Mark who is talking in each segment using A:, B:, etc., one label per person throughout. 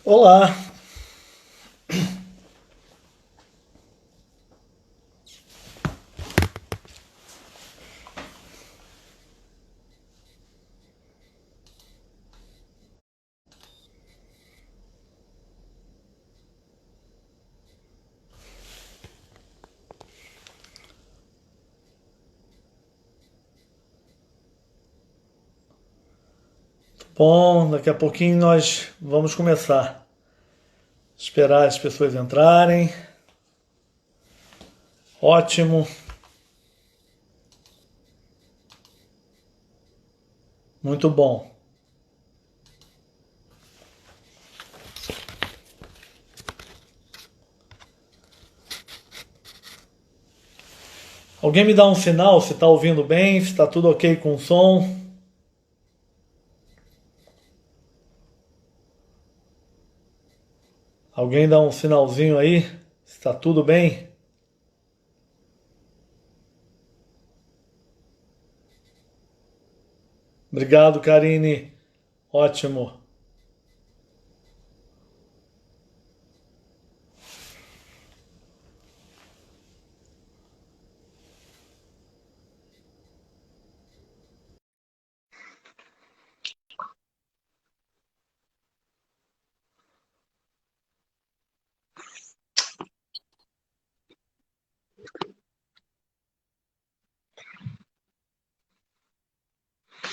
A: Olá, bom, daqui a pouquinho nós vamos começar. Esperar as pessoas entrarem. Ótimo, muito bom. Alguém me dá um sinal se está ouvindo bem, se está tudo ok com o som. Alguém dá um sinalzinho aí, se está tudo bem. Obrigado, Karine. Ótimo.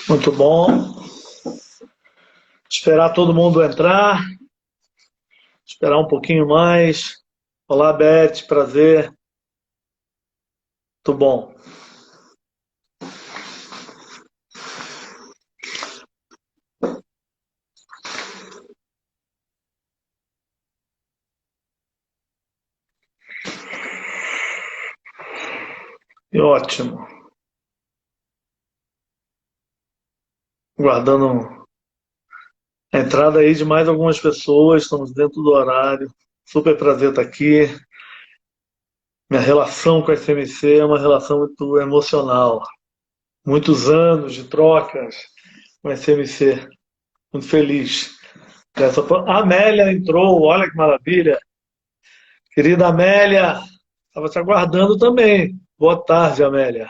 A: Muito bom. Esperar todo mundo entrar. Esperar um pouquinho mais. Olá, Beth, prazer. Muito bom. E ótimo. Guardando a entrada aí de mais algumas pessoas, estamos dentro do horário. Super prazer estar aqui. Minha relação com a SMC é uma relação muito emocional. Muitos anos de trocas com a SMC. Muito feliz. A Amélia entrou, olha que maravilha. Querida Amélia, estava te aguardando também. Boa tarde, Amélia.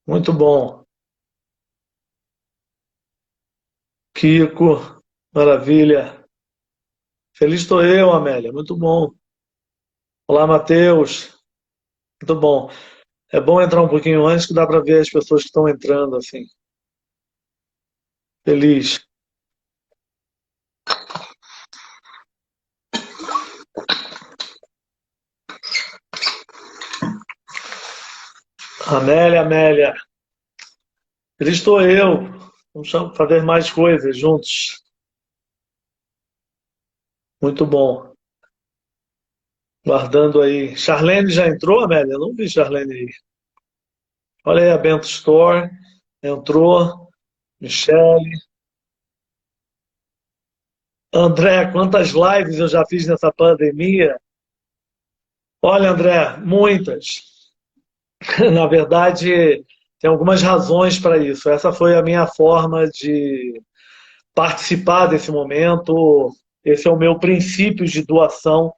A: Muito bom. Kiko, maravilha. Feliz estou eu, Amélia. Muito bom. Olá, Matheus. Muito bom. É bom entrar um pouquinho antes que dá para ver as pessoas que estão entrando assim. Feliz. Amélia, Amélia. Feliz estou eu. Vamos fazer mais coisas juntos. Muito bom. Guardando aí. Charlene já entrou, Amélia? Eu não vi Charlene aí. Olha aí a Bento Store. Entrou. Michele. André, quantas lives eu já fiz nessa pandemia? Olha, André, muitas. Na verdade, tem algumas razões para isso. Essa foi a minha forma de participar desse momento. Esse é o meu princípio de doação,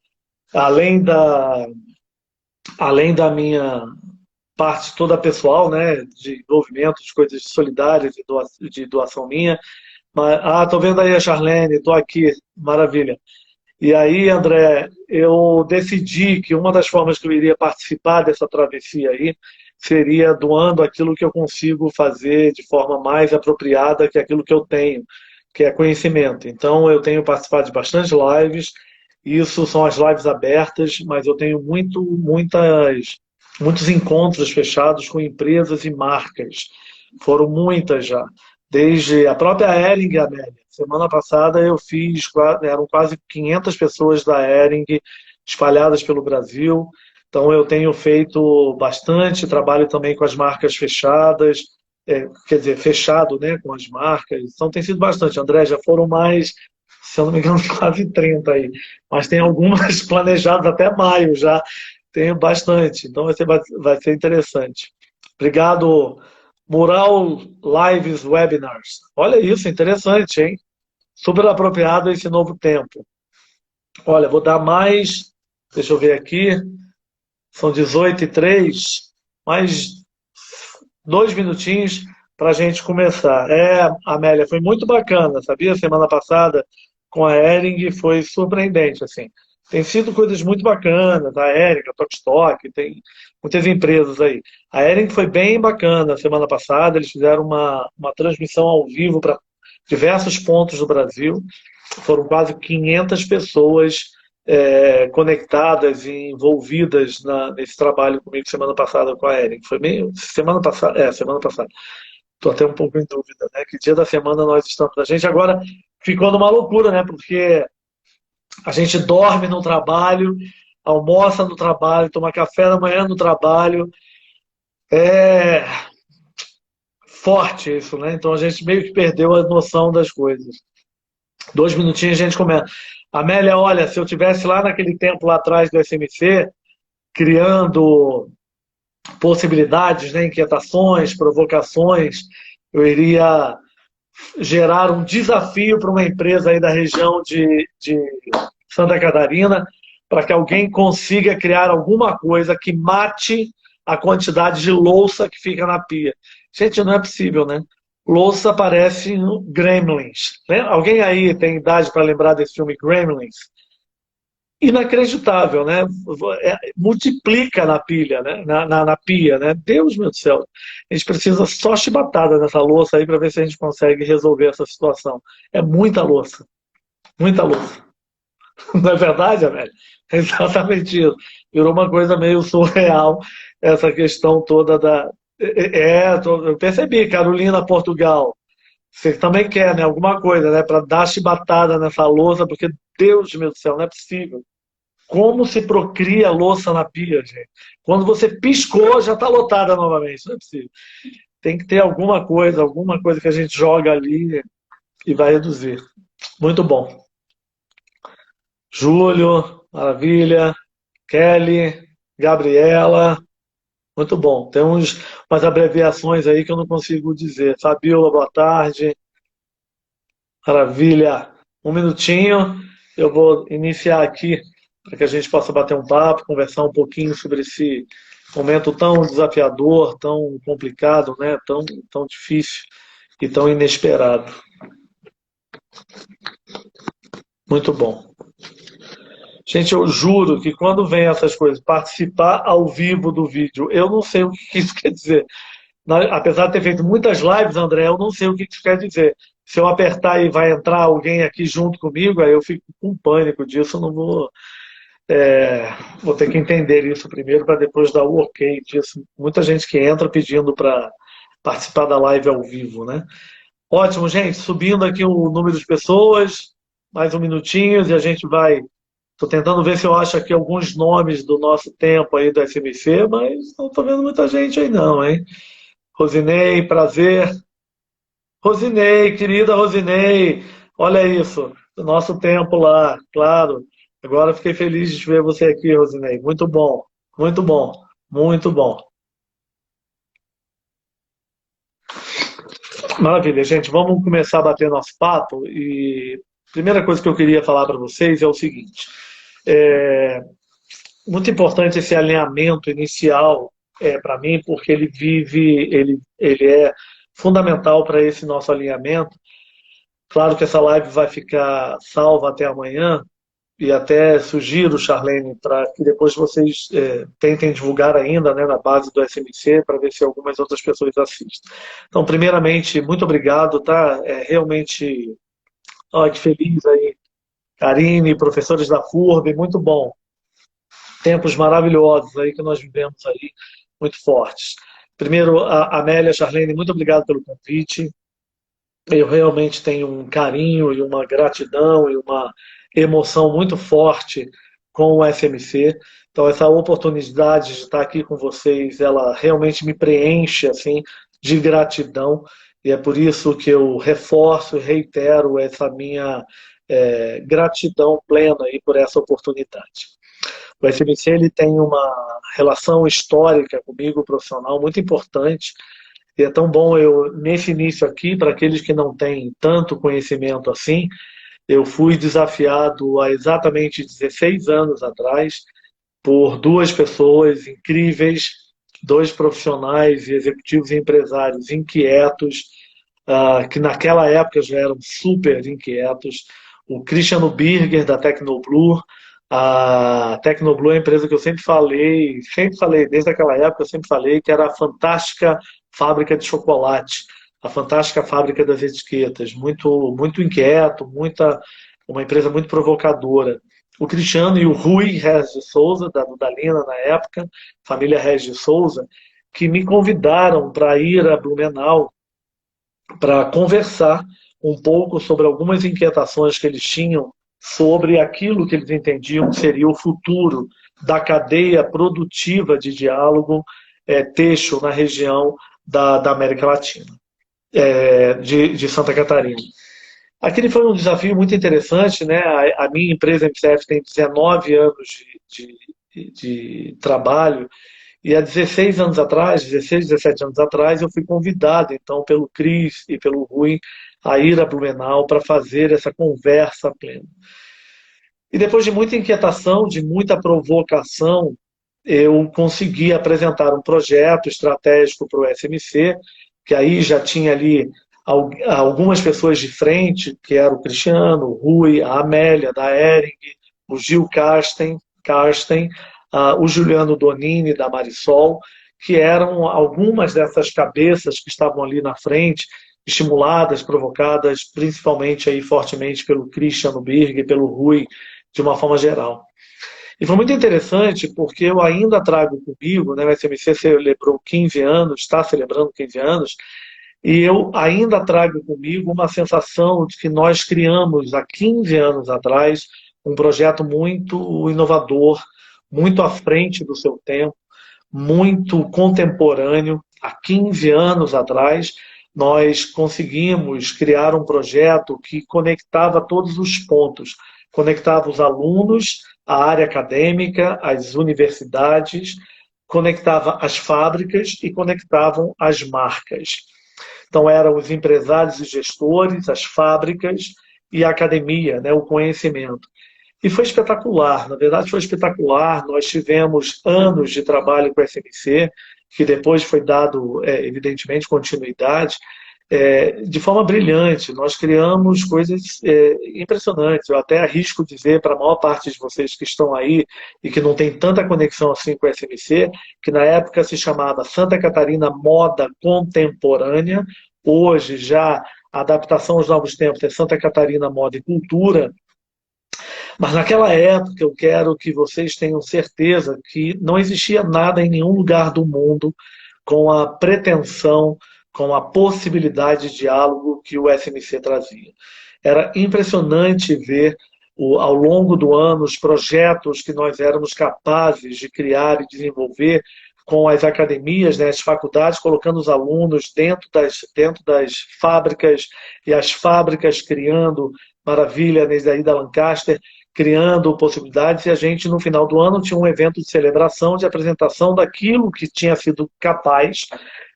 A: além da, além da minha parte toda pessoal, né, de envolvimento de coisas solidárias, de doação minha. Mas, tô vendo aí a Charlene, tô aqui, maravilha. E aí, André, eu decidi que uma das formas que eu iria participar dessa travessia aí seria doando aquilo que eu consigo fazer de forma mais apropriada que aquilo que eu tenho, que é conhecimento. Então, eu tenho participado de bastante lives, isso são as lives abertas, mas eu tenho muitos encontros fechados com empresas e marcas. Foram muitas já. Desde a própria Hering, Amélia. Semana passada eu fiz, eram quase 500 pessoas da Hering espalhadas pelo Brasil. Então eu tenho feito bastante trabalho também com as marcas fechadas, quer dizer, fechado, né, com as marcas. Então tem sido bastante. André, já foram mais, se eu não me engano, quase 30 aí. Mas tem algumas planejadas até maio já. Tenho bastante. Então vai ser interessante. Obrigado, Mural Lives Webinars. Olha isso, interessante, hein? Super apropriado esse novo tempo. Olha, vou dar mais, deixa eu ver aqui, são 18h03, mais 2 minutinhos para a gente começar. Amélia, foi muito bacana, sabia? Semana passada com a Ering foi surpreendente, assim. Tem sido coisas muito bacanas, a Ering, a Tokstok, tem muitas empresas aí. A Ering foi bem bacana semana passada, eles fizeram uma transmissão ao vivo para diversos pontos do Brasil. Foram quase 500 pessoas conectadas e envolvidas nesse trabalho comigo semana passada com a Ering. Foi meio. Semana passada. Semana passada. Estou até um pouco em dúvida, né? Que dia da semana nós estamos. A gente agora ficou numa loucura, né? Porque a gente dorme no trabalho, almoça no trabalho, toma café da manhã no trabalho. É forte isso, né? Então a gente meio que perdeu a noção das coisas. 2 minutinhos a gente começa. Amélia, olha, se eu tivesse lá naquele tempo lá atrás do SMC, criando possibilidades, né, inquietações, provocações, eu iria gerar um desafio para uma empresa aí da região de Santa Catarina, para que alguém consiga criar alguma coisa que mate a quantidade de louça que fica na pia. Gente, não é possível, né? Louça parece Gremlins. Né? Alguém aí tem idade para lembrar desse filme Gremlins? Inacreditável, né? Multiplica na pilha, né? Na pia, né? Deus meu céu. A gente precisa só chibatada nessa louça aí para ver se a gente consegue resolver essa situação. É muita louça. Muita louça. Não é verdade, Amélia? É exatamente isso. Virou uma coisa meio surreal essa questão toda da. Eu percebi, Carolina, Portugal. Você também quer, né? Alguma coisa, né? Para dar chibatada nessa louça, porque Deus meu céu, não é possível. Como se procria louça na pia, gente? Quando você piscou, já está lotada novamente. Não é possível. Tem que ter alguma coisa que a gente joga ali e vai reduzir. Muito bom. Júlio, maravilha. Kelly, Gabriela, muito bom. Tem umas abreviações aí que eu não consigo dizer. Fabiola, boa tarde. Maravilha. 1 minutinho. Eu vou iniciar aqui para que a gente possa bater um papo, conversar um pouquinho sobre esse momento tão desafiador, tão complicado, né? Tão difícil e tão inesperado. Muito bom. Gente, eu juro que quando vem essas coisas, participar ao vivo do vídeo, eu não sei o que isso quer dizer. Apesar de ter feito muitas lives, André, eu não sei o que isso quer dizer. Se eu apertar e vai entrar alguém aqui junto comigo, aí eu fico com pânico disso, eu não vou. Vou ter que entender isso primeiro para depois dar o ok disso. Muita gente que entra pedindo para participar da live ao vivo, né? Ótimo, gente. Subindo aqui o número de pessoas, mais 1 minutinho e a gente vai. Estou tentando ver se eu acho aqui alguns nomes do nosso tempo aí do SMC, mas não estou vendo muita gente aí não, hein? Rosinei, prazer. Rosinei, querida Rosinei, olha isso, do nosso tempo lá, claro. Agora fiquei feliz de ver você aqui, Rosinei. Muito bom, muito bom, muito bom. Maravilha, gente. Vamos começar a bater nosso papo. E a primeira coisa que eu queria falar para vocês é o seguinte: é muito importante esse alinhamento inicial para mim, porque ele é fundamental para esse nosso alinhamento. Claro que essa live vai ficar salva até amanhã, e até sugiro, Charlene, para que depois vocês tentem divulgar ainda, né, na base do SMC, para ver se algumas outras pessoas assistem. Então, primeiramente, muito obrigado, tá? Realmente, olha que feliz aí. Karine, professores da FURB, muito bom. Tempos maravilhosos aí que nós vivemos aí, muito fortes. Primeiro, a Amélia, Charlene, muito obrigado pelo convite. Eu realmente tenho um carinho e uma gratidão e uma emoção muito forte com o SMC. Então, essa oportunidade de estar aqui com vocês, ela realmente me preenche assim de gratidão. E é por isso que eu reforço e reitero essa minha gratidão plena aí por essa oportunidade. O SMC ele tem uma relação histórica comigo, profissional, muito importante. E é tão bom eu, nesse início aqui, para aqueles que não têm tanto conhecimento assim, eu fui desafiado há exatamente 16 anos atrás por duas pessoas incríveis, dois profissionais e executivos e empresários inquietos, que naquela época já eram super inquietos. O Cristiano Birger, da Tecnoblue. A Tecnoblue é a empresa que eu sempre falei, desde aquela época eu sempre falei que era a fantástica fábrica de chocolate, a fantástica fábrica das etiquetas, muito, muito inquieto, uma empresa muito provocadora. O Cristiano e o Rui Regis de Souza, da Dudalina na época, família Regis de Souza, que me convidaram para ir a Blumenau para conversar um pouco sobre algumas inquietações que eles tinham sobre aquilo que eles entendiam que seria o futuro da cadeia produtiva de diálogo têxtil na região da América Latina, de Santa Catarina. Aquele foi um desafio muito interessante, né? A minha empresa MCF tem 19 anos de trabalho e há 16 anos atrás, 16, 17 anos atrás, eu fui convidado, então, pelo Cris e pelo Rui, a ir a Blumenau para fazer essa conversa plena. E depois de muita inquietação, de muita provocação, eu consegui apresentar um projeto estratégico para o SMC, que aí já tinha ali algumas pessoas de frente, que era o Cristiano, o Rui, a Amélia, da Ering, o Gil Karsten, o Juliano Donini, da Marisol, que eram algumas dessas cabeças que estavam ali na frente, estimuladas, provocadas, principalmente aí fortemente pelo Cristiano Birg e pelo Rui, de uma forma geral. E foi muito interessante porque eu ainda trago comigo, né, o SMC celebrou 15 anos, está celebrando 15 anos, e eu ainda trago comigo uma sensação de que nós criamos há 15 anos atrás um projeto muito inovador, muito à frente do seu tempo, muito contemporâneo. Há 15 anos atrás, nós conseguimos criar um projeto que conectava todos os pontos, conectava os alunos, a área acadêmica, as universidades, conectava as fábricas e conectavam as marcas. Então eram os empresários e gestores, as fábricas e a academia, né, o conhecimento. E foi espetacular, na verdade foi espetacular. Nós tivemos anos de trabalho com o SMC, que depois foi dado, evidentemente, continuidade, de forma brilhante. Nós criamos coisas impressionantes. Eu até arrisco dizer para a maior parte de vocês que estão aí e que não tem tanta conexão assim com o SMC, que na época se chamava Santa Catarina Moda Contemporânea, hoje já a adaptação aos novos tempos é Santa Catarina Moda e Cultura. Mas naquela época eu quero que vocês tenham certeza que não existia nada em nenhum lugar do mundo com a pretensão, com a possibilidade de diálogo que o SMC trazia. Era impressionante ver ao longo do ano os projetos que nós éramos capazes de criar e desenvolver com as academias, né, as faculdades, colocando os alunos dentro das fábricas e as fábricas criando maravilha desde aí da Lancaster, criando possibilidades, e a gente, no final do ano, tinha um evento de celebração, de apresentação daquilo que tinha sido capaz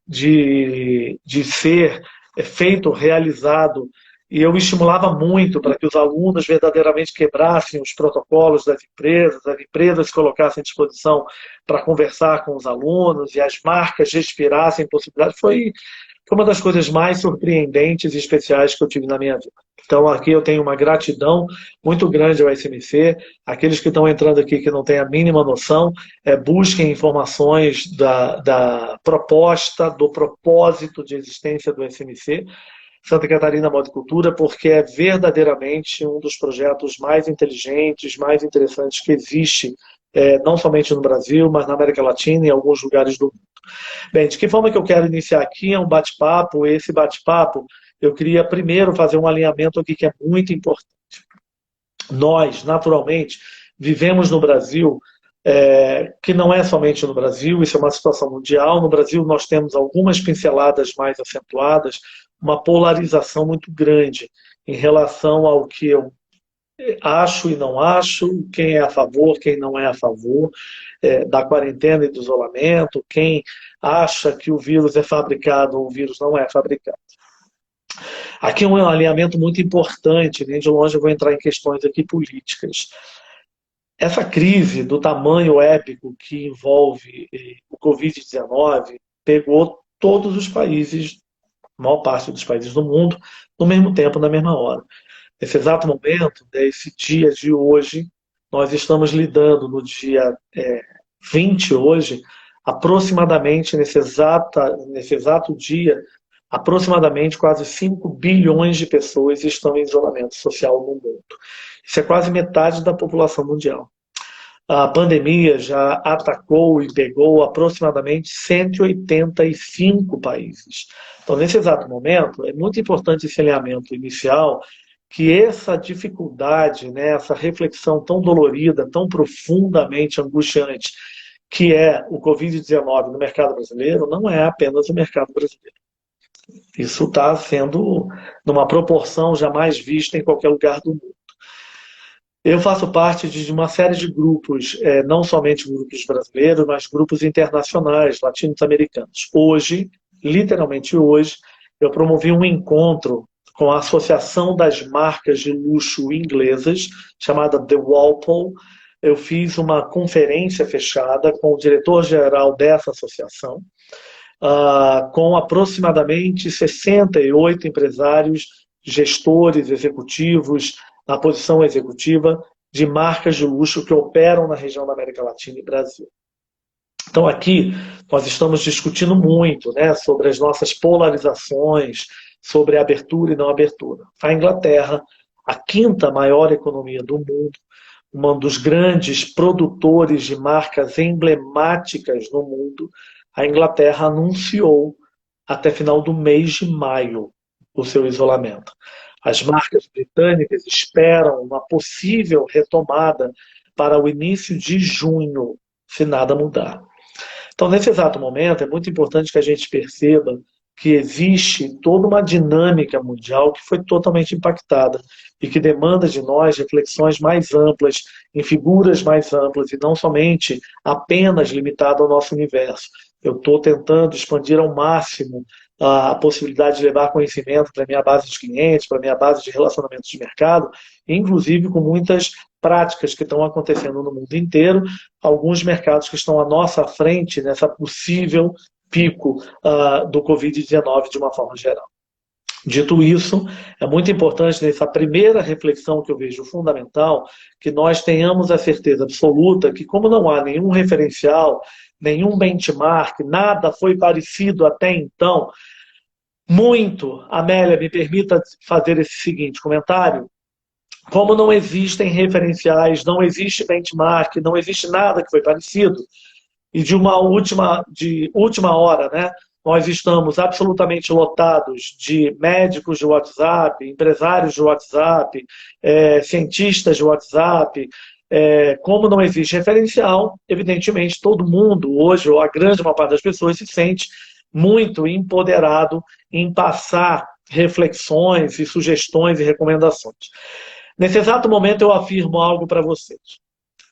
A: de ser feito, realizado, e eu estimulava muito para que os alunos verdadeiramente quebrassem os protocolos das empresas, as empresas se colocassem à disposição para conversar com os alunos, e as marcas respirassem possibilidades. Foi uma das coisas mais surpreendentes e especiais que eu tive na minha vida. Então, aqui eu tenho uma gratidão muito grande ao SMC. Aqueles que estão entrando aqui que não têm a mínima noção, busquem informações da proposta, do propósito de existência do SMC, Santa Catarina Moda e Cultura, porque é verdadeiramente um dos projetos mais inteligentes, mais interessantes que existe, não somente no Brasil, mas na América Latina e em alguns lugares do mundo. Bem, de que forma que eu quero iniciar aqui é um bate-papo. Esse bate-papo, eu queria primeiro fazer um alinhamento aqui que é muito importante. Nós, naturalmente, vivemos no Brasil, que não é somente no Brasil, isso é uma situação mundial. No Brasil nós temos algumas pinceladas mais acentuadas, uma polarização muito grande em relação ao que eu acho e não acho, quem é a favor, quem não é a favor da quarentena e do isolamento, quem acha que o vírus é fabricado ou o vírus não é fabricado. Aqui é um alinhamento muito importante, nem de longe eu vou entrar em questões aqui políticas. Essa crise do tamanho épico que envolve o Covid-19 pegou todos os países, a maior parte dos países do mundo, no mesmo tempo, na mesma hora. Nesse exato momento, nesse dia de hoje, nós estamos lidando no dia 20 hoje, aproximadamente nesse exato dia, aproximadamente quase 5 bilhões de pessoas estão em isolamento social no mundo. Isso é quase metade da população mundial. A pandemia já atacou e pegou aproximadamente 185 países. Então, nesse exato momento, é muito importante esse alinhamento inicial, que essa dificuldade, né, essa reflexão tão dolorida, tão profundamente angustiante, que é o Covid-19 no mercado brasileiro, não é apenas o mercado brasileiro. Isso está sendo numa proporção jamais vista em qualquer lugar do mundo. Eu faço parte de uma série de grupos, não somente grupos brasileiros, mas grupos internacionais, latino-americanos. Hoje, literalmente hoje, eu promovi um encontro com a Associação das Marcas de Luxo Inglesas, chamada The Walpole. Eu fiz uma conferência fechada com o diretor-geral dessa associação, com aproximadamente 68 empresários, gestores, executivos, na posição executiva de marcas de luxo que operam na região da América Latina e Brasil. Então aqui nós estamos discutindo muito, né, sobre as nossas polarizações, sobre abertura e não abertura. A Inglaterra, a quinta maior economia do mundo, um dos grandes produtores de marcas emblemáticas no mundo, a Inglaterra anunciou até final do mês de maio o seu isolamento. As marcas britânicas esperam uma possível retomada para o início de junho, se nada mudar. Então, nesse exato momento, é muito importante que a gente perceba que existe toda uma dinâmica mundial que foi totalmente impactada e que demanda de nós reflexões mais amplas, em figuras mais amplas e não somente apenas limitado ao nosso universo. Eu estou tentando expandir ao máximo a possibilidade de levar conhecimento para a minha base de clientes, para a minha base de relacionamentos de mercado, inclusive com muitas práticas que estão acontecendo no mundo inteiro, alguns mercados que estão à nossa frente nessa possível pico do Covid-19 de uma forma geral. Dito isso, é muito importante nessa primeira reflexão que eu vejo fundamental, que nós tenhamos a certeza absoluta que, como não há nenhum referencial, nenhum benchmark, nada foi parecido até então, muito, Amélia, me permita fazer esse seguinte comentário, como não existem referenciais, não existe benchmark, não existe nada que foi parecido, e de última hora, né? Nós estamos absolutamente lotados de médicos de WhatsApp, empresários de WhatsApp, cientistas de WhatsApp. Como não existe referencial, evidentemente todo mundo hoje, ou a grande maior parte das pessoas, se sente muito empoderado em passar reflexões e sugestões e recomendações. Nesse exato momento eu afirmo algo para vocês.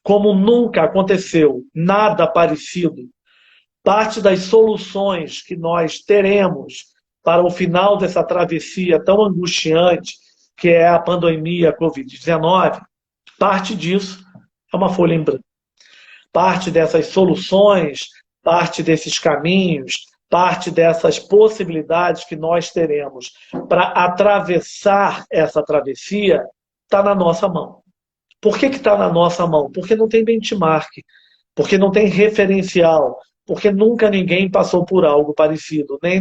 A: Como nunca aconteceu nada parecido, parte das soluções que nós teremos para o final dessa travessia tão angustiante que é a pandemia Covid-19, parte disso é uma folha em branco. Parte dessas soluções, parte desses caminhos, parte dessas possibilidades que nós teremos para atravessar essa travessia está na nossa mão. Por que está na nossa mão? Porque não tem benchmark, porque não tem referencial, porque nunca ninguém passou por algo parecido, nem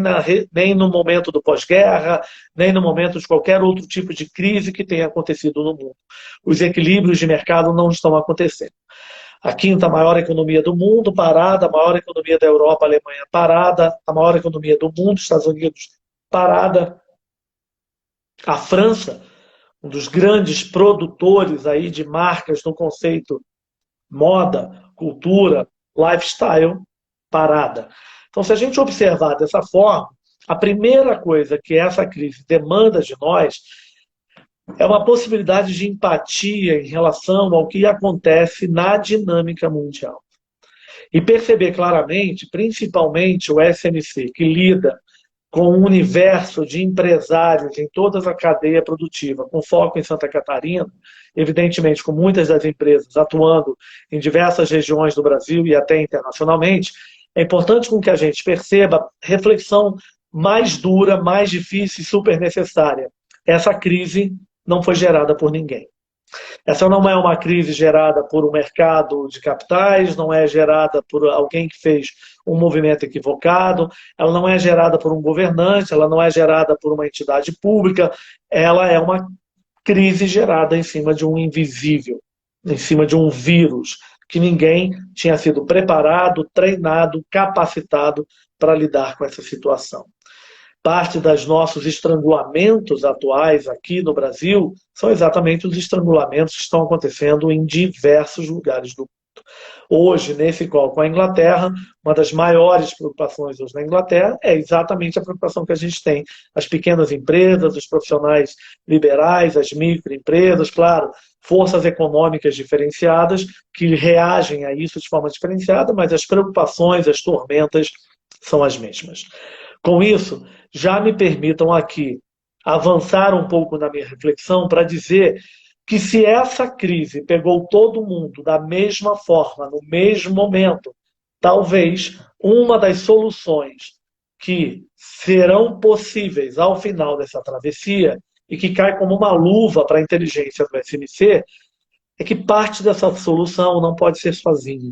A: no momento do pós-guerra, nem no momento de qualquer outro tipo de crise que tenha acontecido no mundo. Os equilíbrios de mercado não estão acontecendo. A quinta maior economia do mundo parada, a maior economia da Europa, a Alemanha parada, a maior economia do mundo, Estados Unidos parada, a França, um dos grandes produtores aí de marcas no conceito moda, cultura, lifestyle, parada. Então, se a gente observar dessa forma, a primeira coisa que essa crise demanda de nós é uma possibilidade de empatia em relação ao que acontece na dinâmica mundial. E perceber claramente, principalmente o SMC, que lida com um universo de empresários em toda a cadeia produtiva, com foco em Santa Catarina, evidentemente com muitas das empresas atuando em diversas regiões do Brasil e até internacionalmente, é importante com que a gente perceba reflexão mais dura, mais difícil e super necessária. Essa crise não foi gerada por ninguém. Essa não é uma crise gerada por um mercado de capitais, não é gerada por alguém que fez um movimento equivocado, ela não é gerada por um governante, ela não é gerada por uma entidade pública, ela é uma crise gerada em cima de um invisível, em cima de um vírus, que ninguém tinha sido preparado, treinado, capacitado para lidar com essa situação. Parte dos nossos estrangulamentos atuais aqui no Brasil são exatamente os estrangulamentos que estão acontecendo em diversos lugares do mundo. Hoje, nesse call com a Inglaterra, uma das maiores preocupações hoje na Inglaterra é exatamente a preocupação que a gente tem. As pequenas empresas, os profissionais liberais, as microempresas, claro, forças econômicas diferenciadas que reagem a isso de forma diferenciada, mas as preocupações, as tormentas são as mesmas. Com isso, já me permitam aqui avançar um pouco na minha reflexão para dizer que se essa crise pegou todo mundo da mesma forma, no mesmo momento, talvez uma das soluções que serão possíveis ao final dessa travessia e que cai como uma luva para a inteligência do SMC é que parte dessa solução não pode ser sozinha.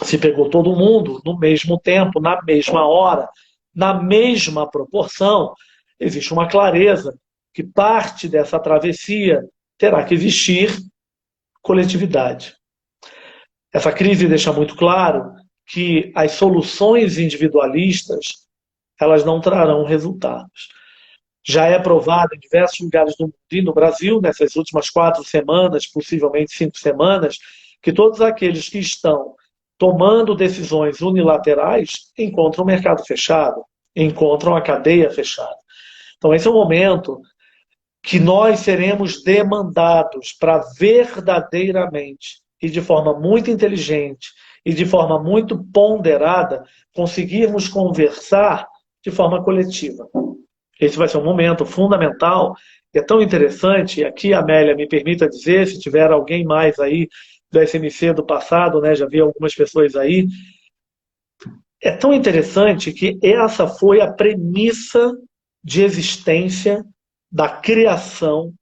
A: Se pegou todo mundo no mesmo tempo, na mesma hora, na mesma proporção, existe uma clareza que parte dessa travessia terá que existir coletividade. Essa crise deixa muito claro que as soluções individualistas elas não trarão resultados. Já é provado em diversos lugares do mundo e no Brasil, nessas últimas 4 semanas, possivelmente 5 semanas, que todos aqueles que estão tomando decisões unilaterais encontram o mercado fechado, encontram a cadeia fechada. Então, esse é o momento que nós seremos demandados para verdadeiramente e de forma muito inteligente e de forma muito ponderada conseguirmos conversar de forma coletiva. Esse vai ser um momento fundamental e é tão interessante, e aqui, Amélia, me permita dizer, se tiver alguém mais aí do SMC do passado, né, já vi algumas pessoas aí, é tão interessante que essa foi a premissa de existência da criação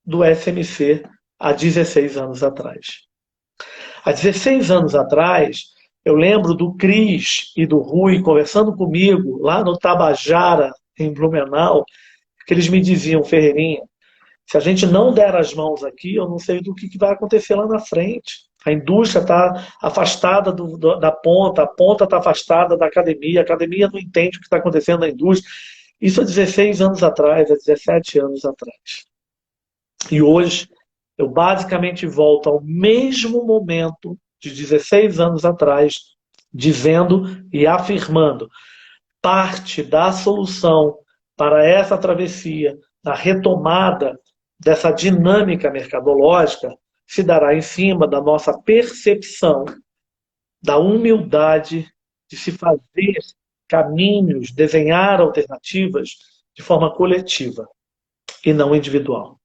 A: do SMC há 16 anos atrás. Há 16 anos atrás, eu lembro do Cris e do Rui conversando comigo lá no Tabajara, em Blumenau, que eles me diziam: Ferreirinha, se a gente não der as mãos aqui, eu não sei do que vai acontecer lá na frente. A indústria está afastada da ponta, a ponta está afastada da academia, a academia não entende o que está acontecendo na indústria. Isso há 16 anos atrás, há 17 anos atrás. E hoje, eu basicamente volto ao mesmo momento de 16 anos atrás, dizendo e afirmando: parte da solução para essa travessia, da retomada dessa dinâmica mercadológica, se dará em cima da nossa percepção, da humildade de se fazer caminhos, desenhar alternativas de forma coletiva e não individual.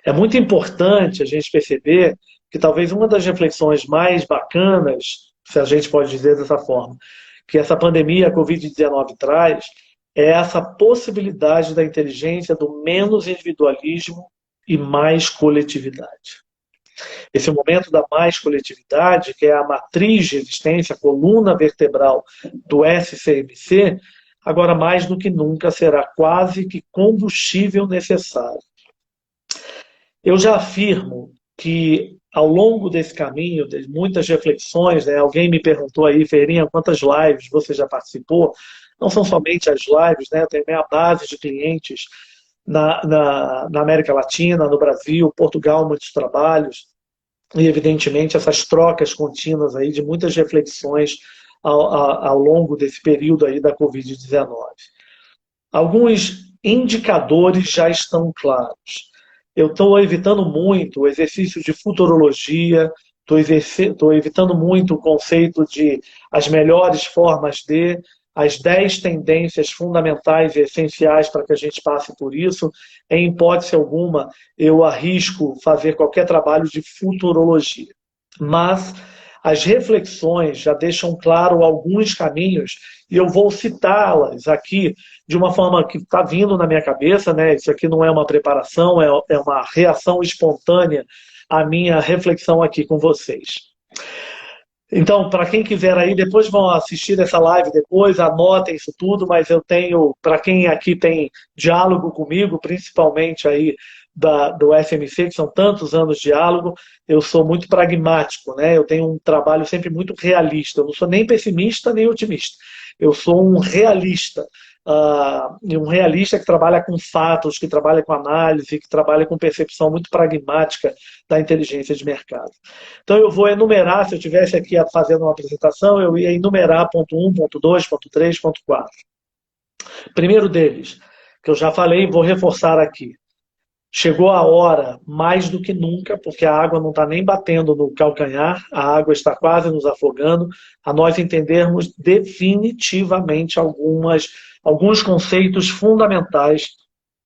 A: É muito importante a gente perceber que talvez uma das reflexões mais bacanas, se a gente pode dizer dessa forma, que essa pandemia, a Covid-19 traz, é essa possibilidade da inteligência do menos individualismo e mais coletividade. Esse momento da mais coletividade, que é a matriz de existência, a coluna vertebral do SCMC, agora mais do que nunca será quase que combustível necessário. Eu já afirmo que ao longo desse caminho, de muitas reflexões, né, alguém me perguntou aí, Ferreirinha, quantas lives você já participou? Não são somente as lives, né, eu tenho minha base de clientes na América Latina, no Brasil, Portugal, muitos trabalhos, e evidentemente essas trocas contínuas aí de muitas reflexões ao longo desse período aí da Covid-19. Alguns indicadores já estão claros. Eu estou evitando muito o exercício de futurologia, estou evitando muito o conceito de as melhores formas de, as 10 tendências fundamentais e essenciais para que a gente passe por isso. Em hipótese alguma, eu arrisco fazer qualquer trabalho de futurologia. Mas as reflexões já deixam claro alguns caminhos e eu vou citá-las aqui de uma forma que está vindo na minha cabeça, né? Isso aqui não é uma preparação, é uma reação espontânea à minha reflexão aqui com vocês. Então, para quem quiser aí, depois vão assistir essa live depois, anotem isso tudo, mas eu tenho, para quem aqui tem diálogo comigo, principalmente aí do SMC, que são tantos anos de diálogo, eu sou muito pragmático, né? Eu tenho um trabalho sempre muito realista, eu não sou nem pessimista nem otimista, eu sou um realista. Um realista que trabalha com fatos, que trabalha com análise, que trabalha com percepção muito pragmática da inteligência de mercado. Então eu vou enumerar, se eu estivesse aqui fazendo uma apresentação, eu ia enumerar ponto 1, ponto 2, ponto 3, ponto 4. Primeiro deles, que eu já falei, vou reforçar aqui. Chegou a hora, mais do que nunca, porque a água não está nem batendo no calcanhar, a água está quase nos afogando, a nós entendermos definitivamente alguns conceitos fundamentais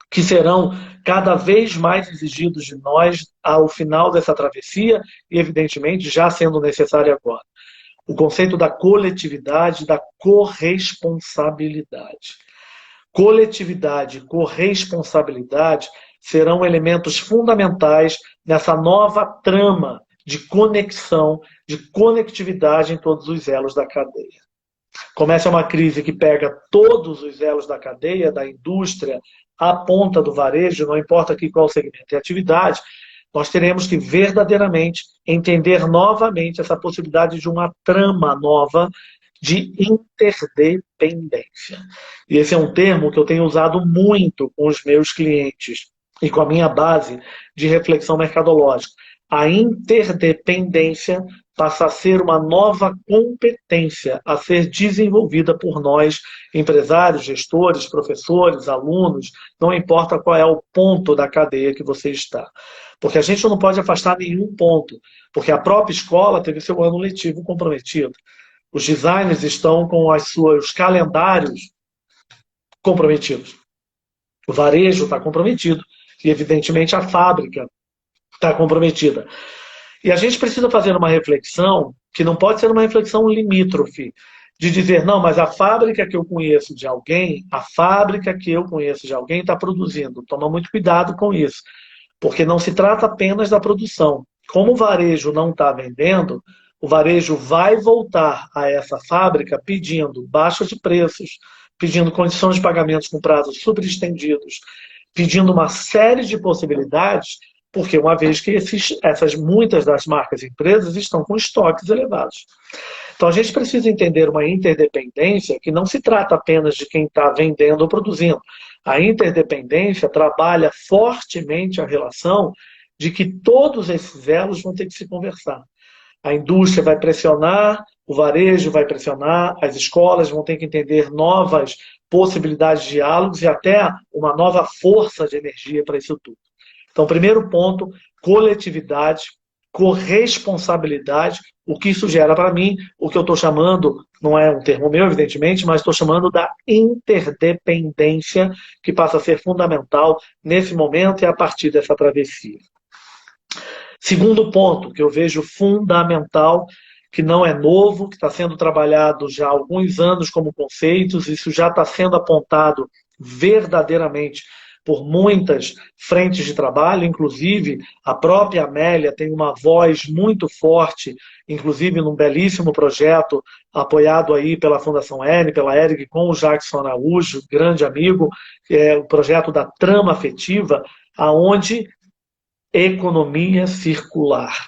A: que serão cada vez mais exigidos de nós ao final dessa travessia e, evidentemente, já sendo necessário agora. O conceito da coletividade, da corresponsabilidade. Coletividade e corresponsabilidade serão elementos fundamentais nessa nova trama de conexão, de conectividade em todos os elos da cadeia. Começa uma crise que pega todos os elos da cadeia, da indústria, à ponta do varejo, não importa aqui qual segmento e atividade, nós teremos que verdadeiramente entender novamente essa possibilidade de uma trama nova de interdependência. E esse é um termo que eu tenho usado muito com os meus clientes e com a minha base de reflexão mercadológica. A interdependência passa a ser uma nova competência a ser desenvolvida por nós, empresários, gestores, professores, alunos, não importa qual é o ponto da cadeia que você está. Porque a gente não pode afastar nenhum ponto, porque a própria escola teve seu ano letivo comprometido. Os designers estão com os calendários comprometidos. O varejo está comprometido e, evidentemente, a fábrica está comprometida. E a gente precisa fazer uma reflexão que não pode ser uma reflexão limítrofe, de dizer, não, mas a fábrica que eu conheço de alguém, está produzindo. Toma muito cuidado com isso, porque não se trata apenas da produção. Como o varejo não está vendendo, o varejo vai voltar a essa fábrica pedindo baixa de preços, pedindo condições de pagamentos com prazos subestendidos, pedindo uma série de possibilidades, porque uma vez que muitas das marcas e empresas estão com estoques elevados. Então a gente precisa entender uma interdependência que não se trata apenas de quem está vendendo ou produzindo. A interdependência trabalha fortemente a relação de que todos esses elos vão ter que se conversar. A indústria vai pressionar, o varejo vai pressionar, as escolas vão ter que entender novas possibilidades de diálogos e até uma nova força de energia para isso tudo. Então, primeiro ponto, coletividade, corresponsabilidade, o que isso gera para mim, o que eu estou chamando, não é um termo meu, evidentemente, mas estou chamando da interdependência, que passa a ser fundamental nesse momento e a partir dessa travessia. Segundo ponto, que eu vejo fundamental, que não é novo, que está sendo trabalhado já há alguns anos como conceitos, isso já está sendo apontado verdadeiramente por muitas frentes de trabalho, inclusive a própria Amélia tem uma voz muito forte, inclusive num belíssimo projeto apoiado aí pela Fundação N, pela ERIC, com o Jackson Araújo, grande amigo, o projeto da trama afetiva, aonde economia circular.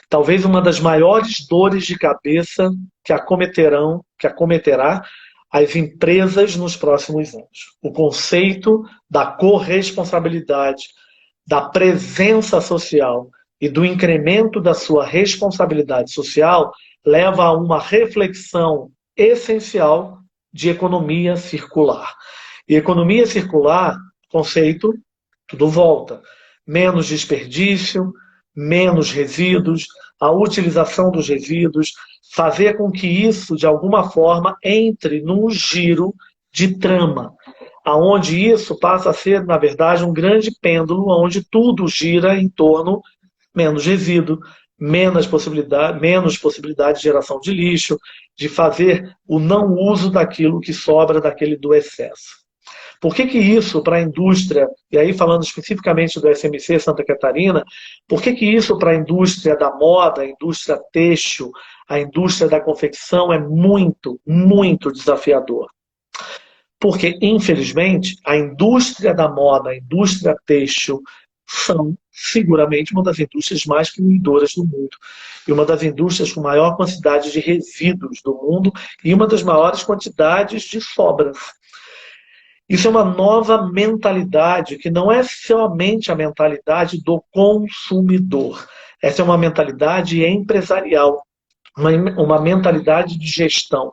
A: Talvez uma das maiores dores de cabeça que acometerá as empresas nos próximos anos. O conceito da corresponsabilidade, da presença social e do incremento da sua responsabilidade social leva a uma reflexão essencial de economia circular. E economia circular, conceito, tudo volta. Menos desperdício, menos resíduos, a utilização dos resíduos, fazer com que isso, de alguma forma, entre num giro de trama, aonde isso passa a ser, na verdade, um grande pêndulo, onde tudo gira em torno menos resíduo, menos possibilidade de geração de lixo, de fazer o não uso daquilo que sobra do excesso. Por que isso para a indústria, e aí falando especificamente do SMC Santa Catarina, por que isso para a indústria da moda, a indústria têxtil, a indústria da confecção é muito, muito desafiador? Porque, infelizmente, a indústria da moda, a indústria têxtil, são seguramente uma das indústrias mais poluidoras do mundo. E uma das indústrias com maior quantidade de resíduos do mundo e uma das maiores quantidades de sobras. Isso é uma nova mentalidade, que não é somente a mentalidade do consumidor. Essa é uma mentalidade empresarial, uma mentalidade de gestão,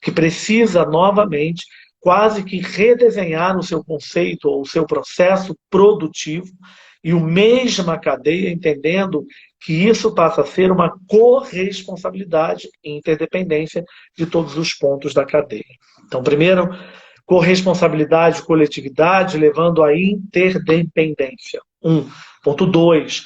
A: que precisa novamente quase que redesenhar o seu conceito ou o seu processo produtivo e a mesma cadeia, entendendo que isso passa a ser uma corresponsabilidade e interdependência de todos os pontos da cadeia. Então, primeiro, corresponsabilidade, coletividade, levando à interdependência. Ponto 2,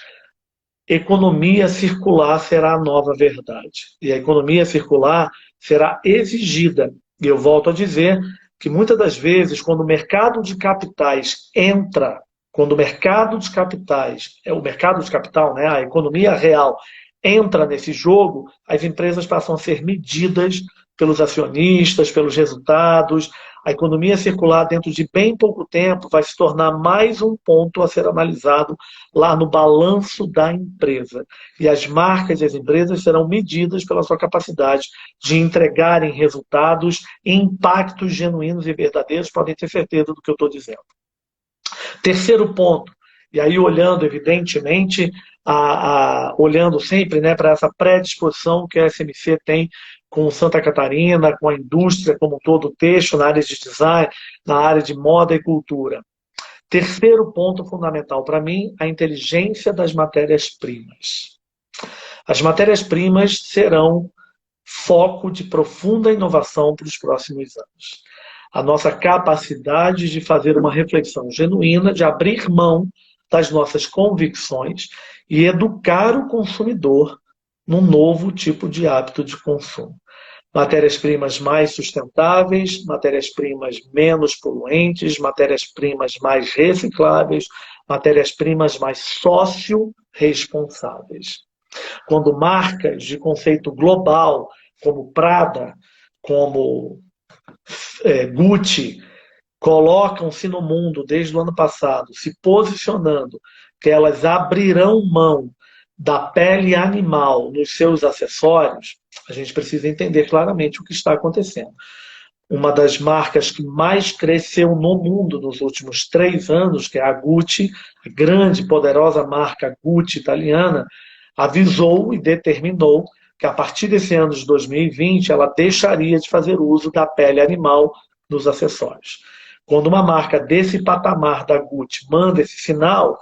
A: economia circular será a nova verdade. E a economia circular será exigida. E eu volto a dizer que muitas das vezes, quando o mercado de capitais entra, quando o mercado de capitais, o mercado de capital, né, a economia real, entra nesse jogo, as empresas passam a ser medidas pelos acionistas, pelos resultados. A economia circular, dentro de bem pouco tempo, vai se tornar mais um ponto a ser analisado lá no balanço da empresa. E as marcas e as empresas serão medidas pela sua capacidade de entregarem resultados e impactos genuínos e verdadeiros, podem ter certeza do que eu estou dizendo. Terceiro ponto, e aí olhando, evidentemente, olhando sempre, né, para essa predisposição que a SMC tem com Santa Catarina, com a indústria como um todo, o têxtil, na área de design, na área de moda e cultura. Terceiro ponto fundamental para mim, a inteligência das matérias-primas. As matérias-primas serão foco de profunda inovação para os próximos anos. A nossa capacidade de fazer uma reflexão genuína, de abrir mão das nossas convicções e educar o consumidor num novo tipo de hábito de consumo. Matérias-primas mais sustentáveis, matérias-primas menos poluentes, matérias-primas mais recicláveis, matérias-primas mais socio-responsáveis. Quando marcas de conceito global, como Prada, como Gucci, colocam-se no mundo desde o ano passado, se posicionando que elas abrirão mão da pele animal nos seus acessórios, a gente precisa entender claramente o que está acontecendo. Uma das marcas que mais cresceu no mundo nos últimos 3 anos, que é a Gucci, a grande e poderosa marca Gucci italiana, avisou e determinou que a partir desse ano de 2020 ela deixaria de fazer uso da pele animal nos acessórios. Quando uma marca desse patamar da Gucci manda esse sinal,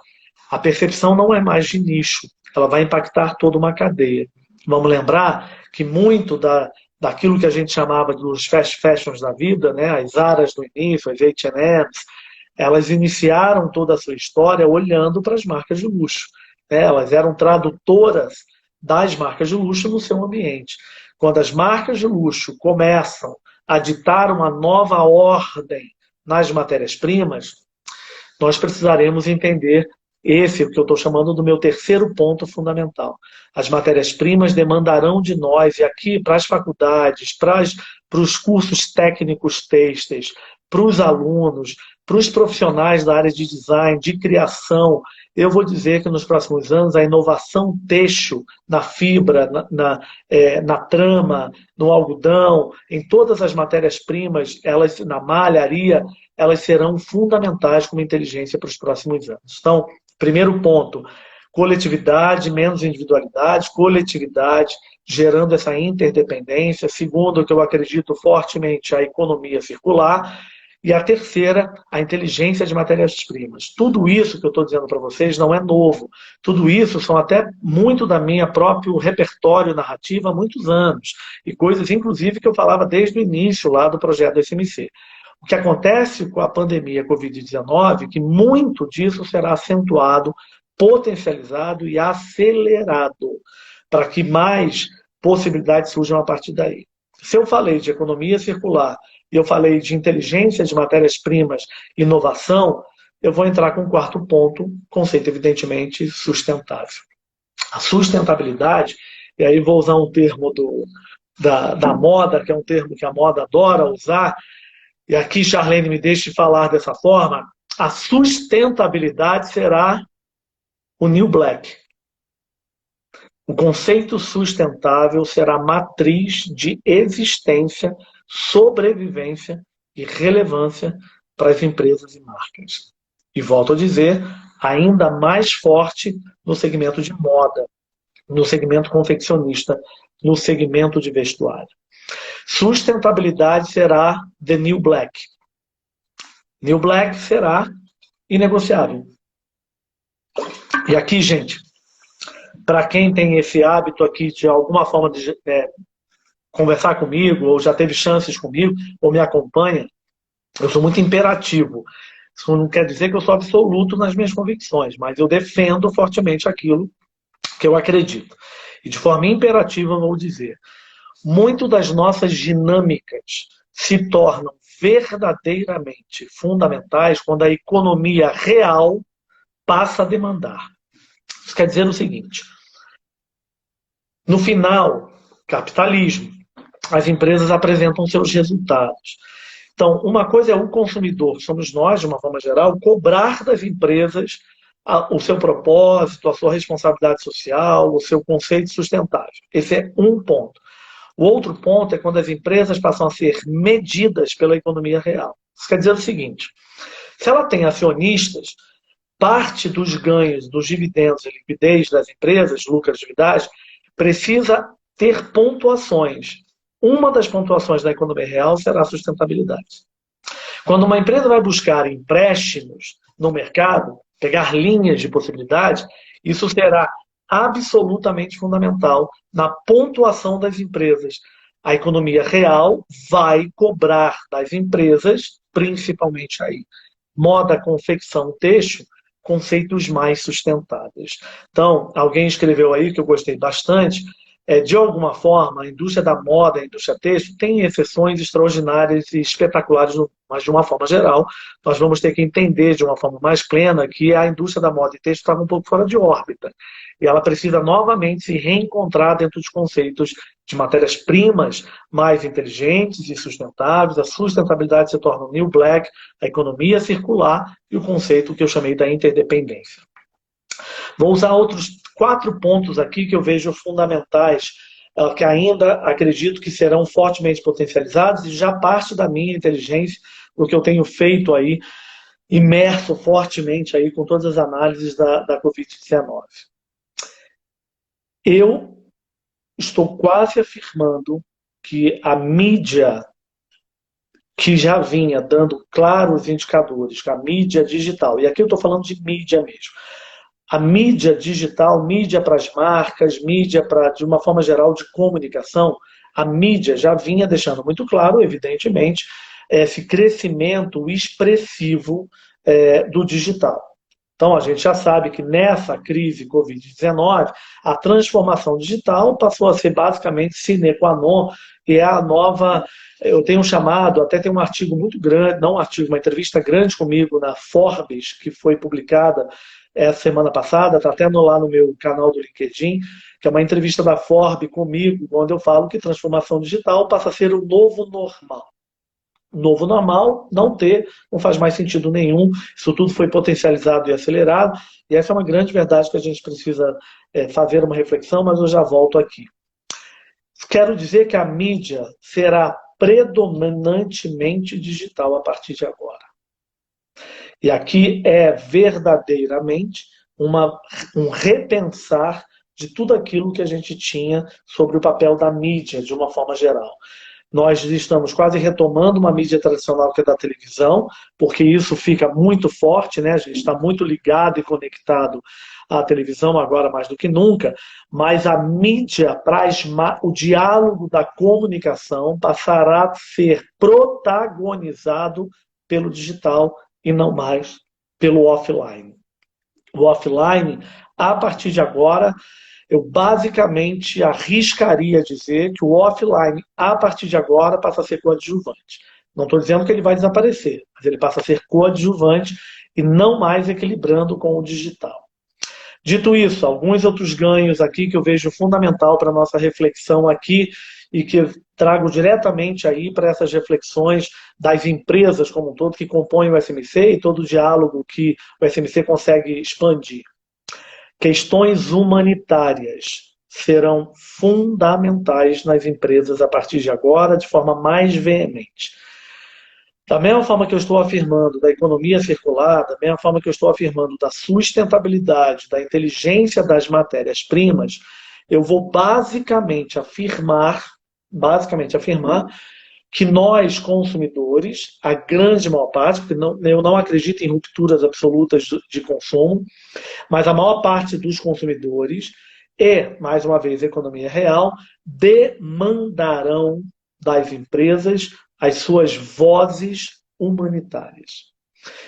A: a percepção não é mais de nicho, ela vai impactar toda uma cadeia. Vamos lembrar que muito daquilo que a gente chamava dos fast fashions da vida, né, as Zaras no início, as H&M's, elas iniciaram toda a sua história olhando para as marcas de luxo. Elas eram tradutoras das marcas de luxo no seu ambiente. Quando as marcas de luxo começam a ditar uma nova ordem nas matérias-primas, nós precisaremos entender esse que eu estou chamando do meu terceiro ponto fundamental. As matérias-primas demandarão de nós, e aqui para as faculdades, para os cursos técnicos têxteis, para os alunos, para os profissionais da área de design, de criação, eu vou dizer que nos próximos anos a inovação têxtil na fibra, na trama, no algodão, em todas as matérias-primas, elas na malharia, elas serão fundamentais como inteligência para os próximos anos. Então, primeiro ponto, coletividade, menos individualidade, coletividade, gerando essa interdependência. Segundo, que eu acredito fortemente, a economia circular. E a terceira, a inteligência de matérias-primas. Tudo isso que eu estou dizendo para vocês não é novo. Tudo isso são até muito da minha próprio repertório narrativo há muitos anos. E coisas, inclusive, que eu falava desde o início lá do projeto do SMC. O que acontece com a pandemia Covid-19 é que muito disso será acentuado, potencializado e acelerado para que mais possibilidades surjam a partir daí. Se eu falei de economia circular e eu falei de inteligência de matérias-primas, inovação, eu vou entrar com o quarto ponto, conceito evidentemente sustentável. A sustentabilidade, e aí vou usar um termo da moda, que é um termo que a moda adora usar, e aqui, Charlene, me deixe falar dessa forma, a sustentabilidade será o New Black. O conceito sustentável será matriz de existência, sobrevivência e relevância para as empresas e marcas. E volto a dizer, ainda mais forte no segmento de moda, no segmento confeccionista, no segmento de vestuário. Sustentabilidade será the New Black. New Black será inegociável. E aqui, gente, para quem tem esse hábito aqui de alguma forma de conversar comigo, ou já teve chances comigo, ou me acompanha, eu sou muito imperativo. Isso não quer dizer que eu sou absoluto nas minhas convicções, mas eu defendo fortemente aquilo que eu acredito. E de forma imperativa eu vou dizer, muito das nossas dinâmicas se tornam verdadeiramente fundamentais quando a economia real passa a demandar. Isso quer dizer o seguinte, no final, capitalismo, as empresas apresentam seus resultados. Então, uma coisa é o consumidor, que somos nós, de uma forma geral, cobrar das empresas o seu propósito, a sua responsabilidade social, o seu conceito sustentável. Esse é um ponto. O outro ponto é quando as empresas passam a ser medidas pela economia real. Isso quer dizer o seguinte, se ela tem acionistas, parte dos ganhos, dos dividendos e liquidez das empresas, lucratividade, precisa ter pontuações. Uma das pontuações da economia real será a sustentabilidade. Quando uma empresa vai buscar empréstimos no mercado, pegar linhas de possibilidade, isso será absolutamente fundamental na pontuação das empresas. A economia real vai cobrar das empresas, principalmente aí, moda, confecção, têxtil, conceitos mais sustentáveis. Então, alguém escreveu aí, que eu gostei bastante, de alguma forma, a indústria da moda, a indústria têxtil, tem exceções extraordinárias e espetaculares, mas de uma forma geral, nós vamos ter que entender de uma forma mais plena que a indústria da moda e têxtil estava um pouco fora de órbita. E ela precisa novamente se reencontrar dentro dos conceitos de matérias-primas mais inteligentes e sustentáveis. A sustentabilidade se torna o New Black, a economia circular e o conceito que eu chamei da interdependência. Vou usar outros 4 pontos aqui que eu vejo fundamentais, que ainda acredito que serão fortemente potencializados e já parte da minha inteligência, o que eu tenho feito aí, imerso fortemente aí com todas as análises da Covid-19. Eu estou quase afirmando que a mídia, que já vinha dando claros indicadores, que a mídia digital, e aqui eu estou falando de mídia mesmo, a mídia digital, mídia para as marcas, mídia para, de uma forma geral, de comunicação, a mídia já vinha deixando muito claro, evidentemente, esse crescimento expressivo do digital. Então, a gente já sabe que nessa crise Covid-19, a transformação digital passou a ser basicamente sine qua non, e é a nova... Eu tenho chamado, até tem um artigo muito grande, não um artigo, uma entrevista grande comigo na Forbes, que foi publicada essa semana passada, está até lá no meu canal do LinkedIn, que é uma entrevista da Forbes comigo, onde eu falo que transformação digital passa a ser o novo normal. Novo normal, não faz mais sentido nenhum, isso tudo foi potencializado e acelerado, e essa é uma grande verdade que a gente precisa fazer uma reflexão, mas eu já volto aqui. Quero dizer que a mídia será predominantemente digital a partir de agora. E aqui é verdadeiramente um repensar de tudo aquilo que a gente tinha sobre o papel da mídia, de uma forma geral. Nós estamos quase retomando uma mídia tradicional que é da televisão, porque isso fica muito forte, né? A gente está muito ligado e conectado à televisão agora mais do que nunca, mas a mídia, o diálogo da comunicação passará a ser protagonizado pelo digital e não mais pelo offline. O offline, a partir de agora, eu basicamente arriscaria dizer que o offline, a partir de agora, passa a ser coadjuvante. Não estou dizendo que ele vai desaparecer, mas ele passa a ser coadjuvante e não mais equilibrando com o digital. Dito isso, alguns outros ganhos aqui que eu vejo fundamental para a nossa reflexão aqui e que eu trago diretamente aí para essas reflexões das empresas como um todo que compõem o SMC e todo o diálogo que o SMC consegue expandir. Questões humanitárias serão fundamentais nas empresas a partir de agora, de forma mais veemente. Da mesma forma que eu estou afirmando da economia circular, da mesma forma que eu estou afirmando da sustentabilidade, da inteligência das matérias-primas, eu vou basicamente afirmar que nós, consumidores, a grande maior parte, porque eu não acredito em rupturas absolutas de consumo, mas a maior parte dos consumidores e, mais uma vez, economia real, demandarão das empresas as suas vozes humanitárias.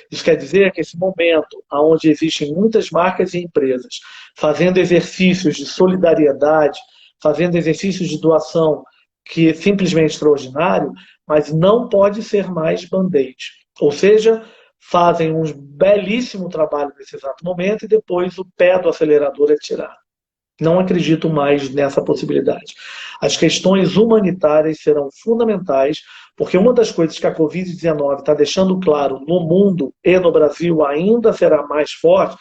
A: Isso quer dizer que esse momento, onde existem muitas marcas e empresas fazendo exercícios de solidariedade, fazendo exercícios de doação, que é simplesmente extraordinário, mas não pode ser mais band-aid. Ou seja, fazem um belíssimo trabalho nesse exato momento e depois o pé do acelerador é tirado. Não acredito mais nessa possibilidade. As questões humanitárias serão fundamentais, porque uma das coisas que a Covid-19 está deixando claro no mundo e no Brasil ainda será mais forte,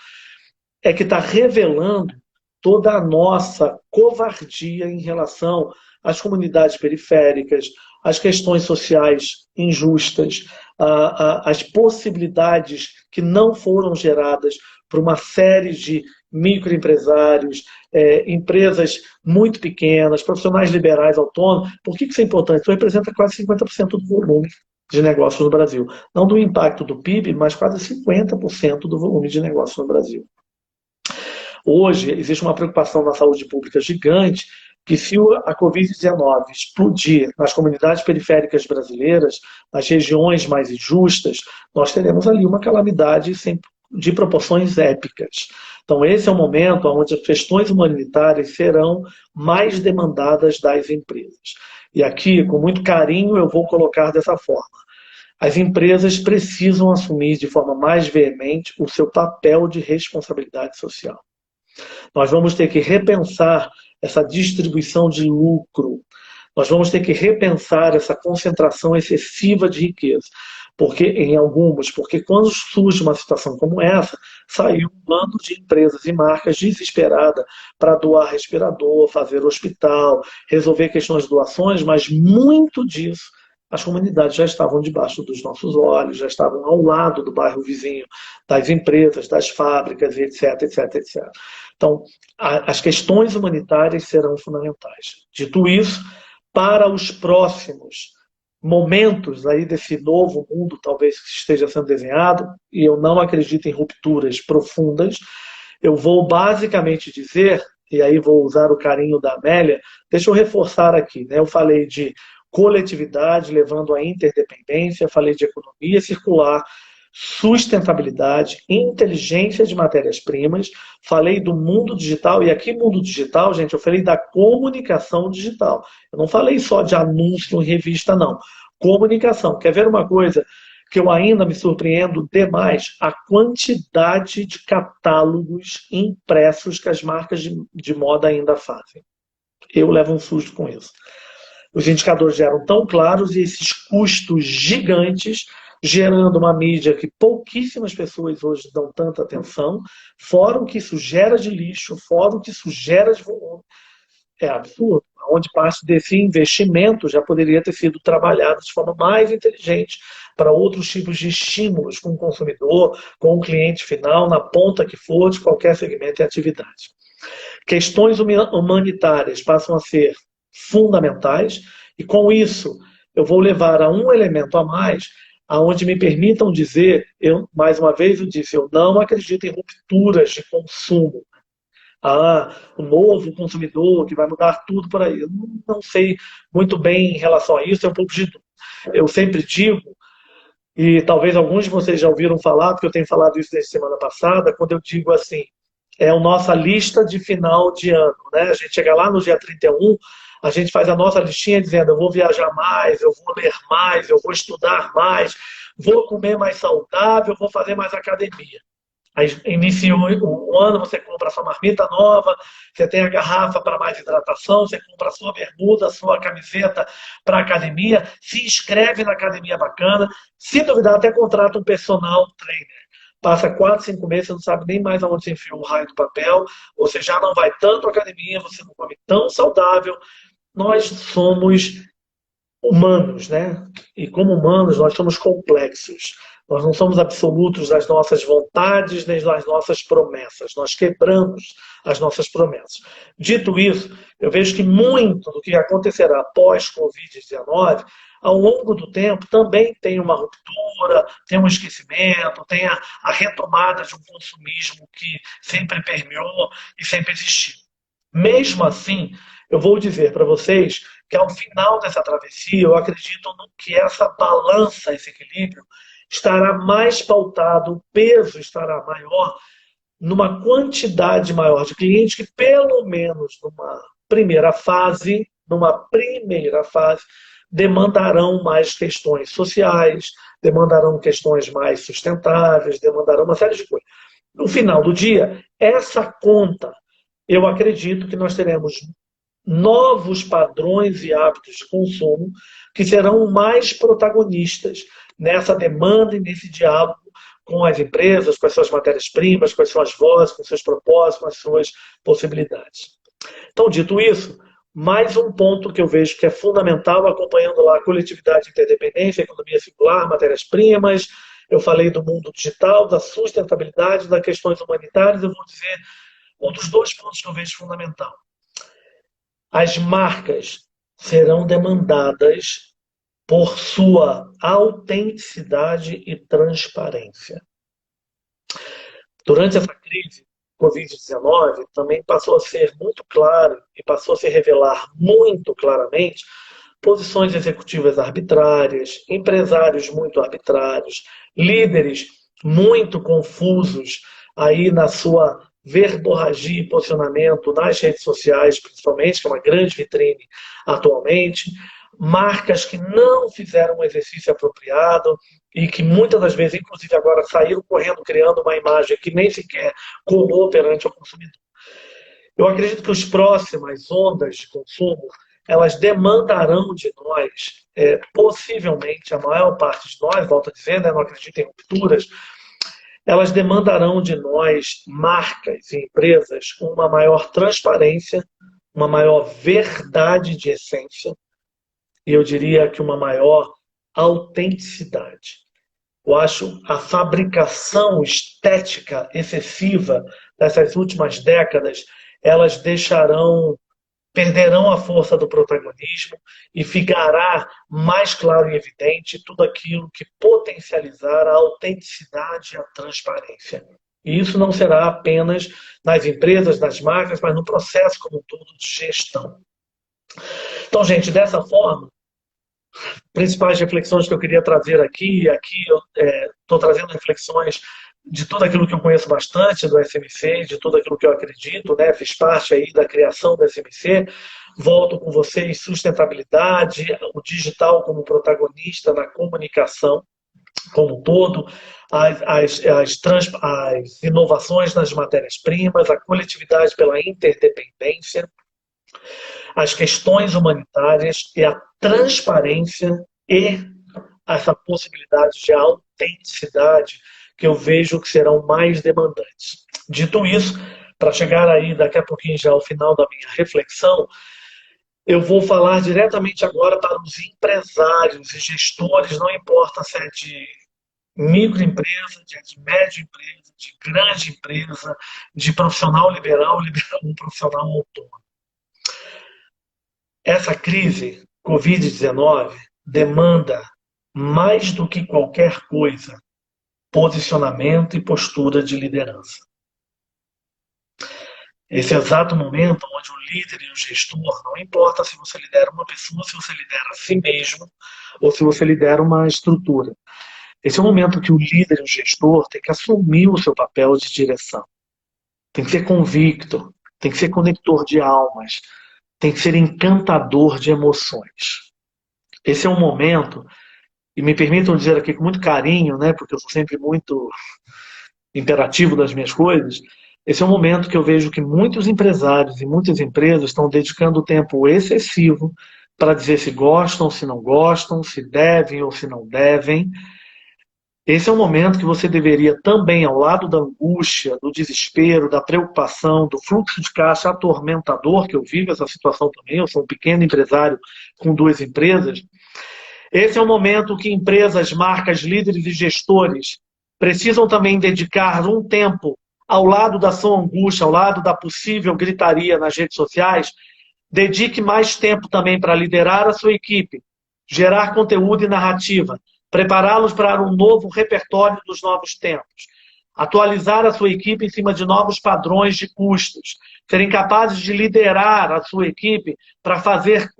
A: é que está revelando toda a nossa covardia em relação às comunidades periféricas, às questões sociais injustas, às possibilidades que não foram geradas por uma série de microempresários, empresas muito pequenas, profissionais liberais, autônomos. Por que isso é importante? Isso representa quase 50% do volume de negócios no Brasil. Não do impacto do PIB, mas quase 50% do volume de negócios no Brasil. Hoje, existe uma preocupação na saúde pública gigante, que se a Covid-19 explodir nas comunidades periféricas brasileiras, nas regiões mais injustas, nós teremos ali uma calamidade de proporções épicas. Então, esse é o momento onde as questões humanitárias serão mais demandadas das empresas. E aqui, com muito carinho, eu vou colocar dessa forma. As empresas precisam assumir de forma mais veemente o seu papel de responsabilidade social. Nós vamos ter que repensar essa distribuição de lucro. Nós vamos ter que repensar essa concentração excessiva de riqueza. Porque quando surge uma situação como essa, saiu um bando de empresas e marcas desesperada para doar respirador, fazer hospital, resolver questões de doações, mas muito disso as comunidades já estavam debaixo dos nossos olhos, já estavam ao lado do bairro vizinho, das empresas, das fábricas, etc, etc, etc. Então, as questões humanitárias serão fundamentais. Dito isso, para os próximos momentos aí desse novo mundo, talvez que esteja sendo desenhado, e eu não acredito em rupturas profundas, eu vou basicamente dizer, e aí vou usar o carinho da Amélia, deixa eu reforçar aqui, né? Eu falei de coletividade levando à interdependência, falei de economia circular, sustentabilidade, inteligência de matérias-primas, falei do mundo digital, e aqui mundo digital, gente, eu falei da comunicação digital. Eu não falei só de anúncio em revista, não. Comunicação. Quer ver uma coisa que eu ainda me surpreendo demais? A quantidade de catálogos impressos que as marcas de moda ainda fazem. Eu levo um susto com isso. Os indicadores já eram tão claros e esses custos gigantes gerando uma mídia que pouquíssimas pessoas hoje dão tanta atenção, fora o que isso gera de lixo, fora o que isso gera de volume. É absurdo. Onde parte desse investimento já poderia ter sido trabalhado de forma mais inteligente para outros tipos de estímulos com o consumidor, com o cliente final, na ponta que for, de qualquer segmento e atividade. Questões humanitárias passam a ser fundamentais e, com isso, eu vou levar a um elemento a mais, aonde me permitam dizer, eu mais uma vez eu disse, eu não acredito em rupturas de consumo. O novo consumidor que vai mudar tudo por aí. Eu não sei muito bem em relação a isso, é um pouco de. Eu sempre digo, e talvez alguns de vocês já ouviram falar, porque eu tenho falado isso desde semana passada, quando eu digo assim, é a nossa lista de final de ano, né? A gente chega lá no dia 31, a gente faz a nossa listinha dizendo, eu vou viajar mais, eu vou ler mais, eu vou estudar mais, vou comer mais saudável, vou fazer mais academia. Aí inicia o ano, você compra a sua marmita nova, você tem a garrafa para mais hidratação, você compra a sua bermuda, a sua camiseta para academia, se inscreve na academia bacana, se duvidar até contrata um personal trainer. Passa 4, 5 meses, você não sabe nem mais aonde você enfiou o raio do papel, você já não vai tanto à academia, você não come tão saudável. Nós somos humanos, né? E como humanos, nós somos complexos. Nós não somos absolutos das nossas vontades nem das nossas promessas. Nós quebramos as nossas promessas. Dito isso, eu vejo que muito do que acontecerá pós-Covid-19, ao longo do tempo, também tem uma ruptura, tem um esquecimento, tem a retomada de um consumismo que sempre permeou e sempre existiu. Mesmo assim, eu vou dizer para vocês que ao final dessa travessia, eu acredito que essa balança, esse equilíbrio, estará mais pautado, o peso estará maior numa quantidade maior de clientes que, pelo menos numa primeira fase, demandarão mais questões sociais, demandarão questões mais sustentáveis, demandarão uma série de coisas. No final do dia, essa conta, eu acredito que nós teremos novos padrões e hábitos de consumo que serão mais protagonistas nessa demanda e nesse diálogo com as empresas, com as suas matérias-primas, com as suas vozes, com os seus propósitos, com as suas possibilidades. Então, dito isso, mais um ponto que eu vejo que é fundamental, acompanhando lá a coletividade de interdependência, a economia circular, matérias-primas, eu falei do mundo digital, da sustentabilidade, das questões humanitárias, eu vou dizer outros dois pontos que eu vejo fundamental. As marcas serão demandadas por sua autenticidade e transparência. Durante essa crise Covid-19, também passou a ser muito claro e passou a se revelar muito claramente posições executivas arbitrárias, empresários muito arbitrários, líderes muito confusos aí na sua verborragia e posicionamento nas redes sociais, principalmente, que é uma grande vitrine atualmente, marcas que não fizeram um exercício apropriado e que muitas das vezes, inclusive agora, saíram correndo criando uma imagem que nem sequer colou perante o consumidor. Eu acredito que as próximas ondas de consumo, elas demandarão de nós, possivelmente, a maior parte de nós, volto a dizer, né, não acredito em rupturas, elas demandarão de nós, marcas e empresas, uma maior transparência, uma maior verdade de essência, e eu diria que uma maior autenticidade. Eu acho a fabricação estética excessiva dessas últimas décadas, elas perderão a força do protagonismo e ficará mais claro e evidente tudo aquilo que potencializar a autenticidade e a transparência. E isso não será apenas nas empresas, nas marcas, mas no processo como um todo de gestão. Então, gente, dessa forma, principais reflexões que eu queria trazer aqui eu estou trazendo reflexões de tudo aquilo que eu conheço bastante do SMC, de tudo aquilo que eu acredito, né? Fiz parte aí da criação do SMC, volto com vocês, sustentabilidade, o digital como protagonista na comunicação como um todo, as inovações nas matérias-primas, a coletividade pela interdependência, as questões humanitárias e a transparência e essa possibilidade de autenticidade que eu vejo que serão mais demandantes. Dito isso, para chegar aí daqui a pouquinho já ao final da minha reflexão, eu vou falar diretamente agora para os empresários e gestores, não importa se é de microempresa, de média empresa, de grande empresa, de profissional liberal, um profissional autônomo. Essa crise Covid-19, demanda, mais do que qualquer coisa, posicionamento e postura de liderança. Esse exato momento onde o líder e o gestor, não importa se você lidera uma pessoa, se você lidera a si mesmo, ou se você lidera uma estrutura. Esse é o momento que o líder e o gestor tem que assumir o seu papel de direção. Tem que ser convicto, tem que ser conector de almas, tem que ser encantador de emoções. Esse é um momento, e me permitam dizer aqui com muito carinho, né, porque eu sou sempre muito imperativo das minhas coisas, esse é um momento que eu vejo que muitos empresários e muitas empresas estão dedicando tempo excessivo para dizer se gostam, se não gostam, se devem ou se não devem. Esse é um momento que você deveria também, ao lado da angústia, do desespero, da preocupação, do fluxo de caixa atormentador, que eu vivo essa situação também, eu sou um pequeno empresário com 2 empresas, esse é o momento que empresas, marcas, líderes e gestores precisam também dedicar um tempo ao lado da sua angústia, ao lado da possível gritaria nas redes sociais, dedique mais tempo também para liderar a sua equipe, gerar conteúdo e narrativa, prepará-los para um novo repertório dos novos tempos, atualizar a sua equipe em cima de novos padrões de custos, serem capazes de liderar a sua equipe para fazer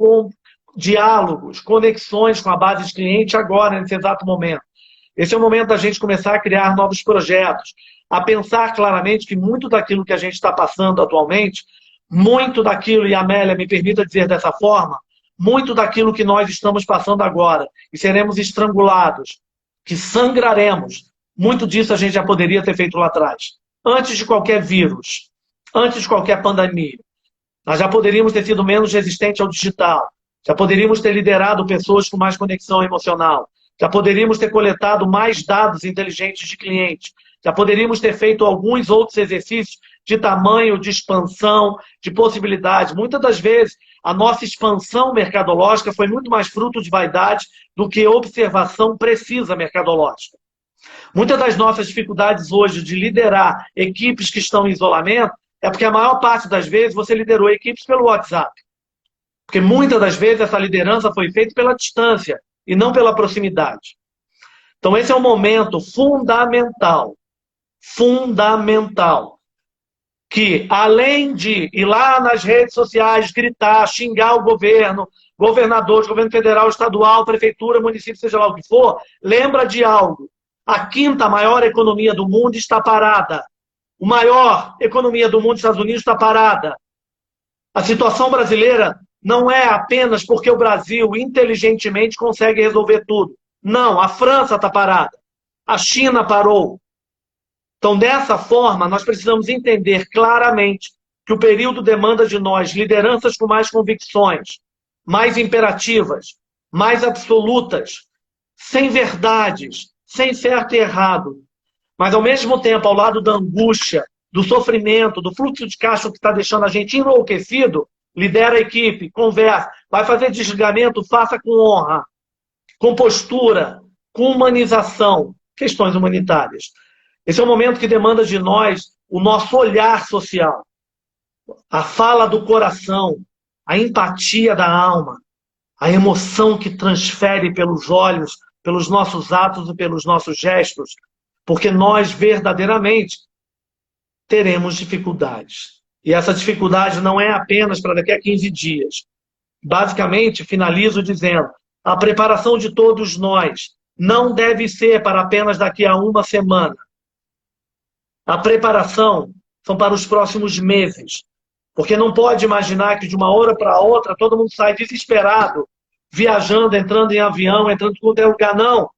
A: diálogos, conexões com a base de cliente agora, nesse exato momento. Esse é o momento da gente começar a criar novos projetos, a pensar claramente que muito daquilo que a gente está passando atualmente, muito daquilo, e a Amélia me permita dizer dessa forma, muito daquilo que nós estamos passando agora, e seremos estrangulados, que sangraremos, muito disso a gente já poderia ter feito lá atrás. Antes de qualquer vírus, antes de qualquer pandemia. Nós já poderíamos ter sido menos resistentes ao digital, já poderíamos ter liderado pessoas com mais conexão emocional, já poderíamos ter coletado mais dados inteligentes de clientes, já poderíamos ter feito alguns outros exercícios de tamanho, de expansão, de possibilidade. Muitas das vezes, a nossa expansão mercadológica foi muito mais fruto de vaidade do que observação precisa mercadológica. Muitas das nossas dificuldades hoje de liderar equipes que estão em isolamento é porque a maior parte das vezes você liderou equipes pelo WhatsApp. Porque muitas das vezes essa liderança foi feita pela distância e não pela proximidade. Então esse é um momento fundamental, que além de ir lá nas redes sociais, gritar, xingar o governo, governadores, governo federal, estadual, prefeitura, município, seja lá o que for, lembra de algo. A 5ª maior economia do mundo está parada. A maior economia do mundo, Estados Unidos, está parada. A situação brasileira não é apenas porque o Brasil inteligentemente consegue resolver tudo. Não, a França está parada. A China parou. Então, dessa forma, nós precisamos entender claramente que o período demanda de nós lideranças com mais convicções, mais imperativas, mais absolutas, sem verdades, sem certo e errado. Mas, ao mesmo tempo, ao lado da angústia, do sofrimento, do fluxo de caixa que está deixando a gente enlouquecido, lidera a equipe, conversa, vai fazer desligamento, faça com honra, com postura, com humanização, questões humanitárias. Esse é o momento que demanda de nós o nosso olhar social, a fala do coração, a empatia da alma, a emoção que transfere pelos olhos, pelos nossos atos e pelos nossos gestos, porque nós verdadeiramente teremos dificuldades. E essa dificuldade não é apenas para daqui a 15 dias. Basicamente, finalizo dizendo, a preparação de todos nós não deve ser para apenas daqui a uma semana. A preparação são para os próximos meses. Porque não pode imaginar que de uma hora para outra todo mundo sai desesperado, viajando, entrando em avião, entrando em qualquer lugar. Não.